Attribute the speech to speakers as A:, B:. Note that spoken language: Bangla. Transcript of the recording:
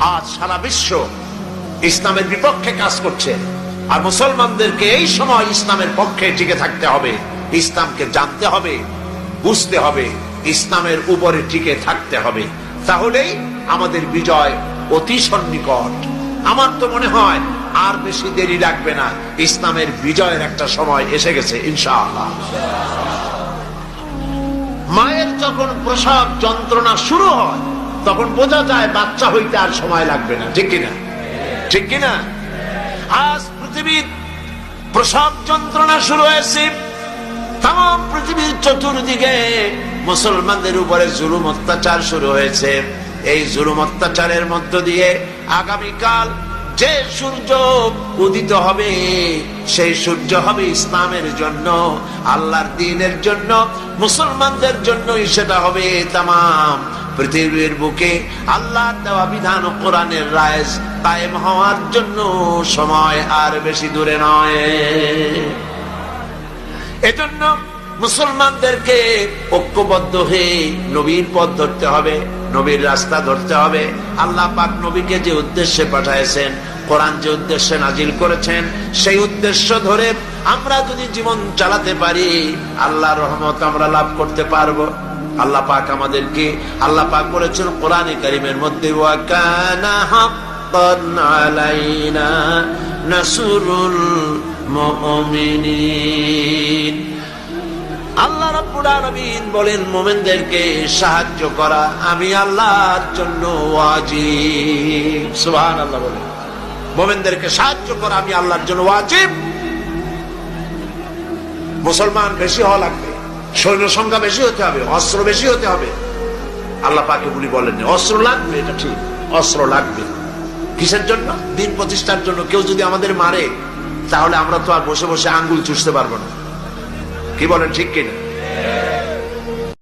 A: আজ সারা বিশ্ব ইসলামের বিপক্ষে কাজ করছে, আর মুসলমানদেরকে এই সময় ইসলামের পক্ষে টিকে থাকতে হবে, ইসলামকে জানতে হবে, বুঝতে হবে, ইসলামের উপরে টিকে থাকতে হবে। তাহলেই আমাদের বিজয় অতি সন্নিকট। আমার তো মনে হয় আর বেশি দেরি লাগবে না, ইসলামের বিজয়ের একটা সময় এসে গেছে ইনশাআল্লাহ। মায়ের যখন প্রসব যন্ত্রণা শুরু হয় তখন বোঝা যায় বাচ্চা হইতে আর সময় লাগবে না, ঠিক কিনা? ঠিক কিনা? আজ পৃথিবীর প্রসব যন্ত্রণা শুরু হয়েছে, তাম পৃথিবীর চতুর্দিকে মুসলমানদের উপরে জুলুম অত্যাচার শুরু হয়েছে। এই জুলুম অত্যাচারের মধ্য দিয়ে আগামীকাল যে সূর্য উদিত হবে সেই সূর্য হবে ইসলামের জন্য, আল্লাহর দ্বীনের জন্য, মুসলমানদের জন্যই সেটা হবে। তামাম পৃথিবীর বুকে আল্লাহর দেওয়া বিধান ও কোরআনের রায় কায়েম হওয়ার জন্য সময় আর বেশি দূরে নয়। এজন্য মুসলমানদেরকে ঐক্যবদ্ধ হয়ে নবীর পথ ধরতে হবে, নবীর রাস্তা ধরতে হবে। আল্লাহ পাক নবীকে যে উদ্দেশ্যে পাঠাইছেন, কোরআন যে উদ্দেশ্যে নাজিল করেছেন, সেই উদ্দেশ্য ধরে আমরা যদি জীবন চালাতে পারি আল্লাহর রহমত আমরা লাভ করতে পারবো। আল্লাহ পাক আমাদেরকে, আল্লাহ পাক বলেছেন কোরআনে কারীমের মধ্যে, ওয়া কানা হাক্কান আলাইনা নাসরুল মুমিনিন। আল্লাহ রাব্বুল আলামিন বলেন মুমিনদেরকে সাহায্য করা আমি আল্লাহর জন্য ওয়াজিব। সুবহানাল্লাহ বলেন, মুমিনদেরকে সাহায্য করা আমি আল্লাহর জন্য ওয়াজিব। মুসলমান বেশি হওয়া লাগবে, সৈন্য সংখ্যা বেশি হতে হবে, অস্ত্র বেশি হতে হবে। আল্লাহ পাকে বলি বলেন অস্ত্র লাগবে, এটা ঠিক, অস্ত্র লাগবে। কিসের জন্য? দিন প্রতিষ্ঠার জন্য। কেউ যদি আমাদের মারে তাহলে আমরা তো আর বসে বসে আঙ্গুল চুষতে পারবো না, কি বলেন ঠিক কিনা?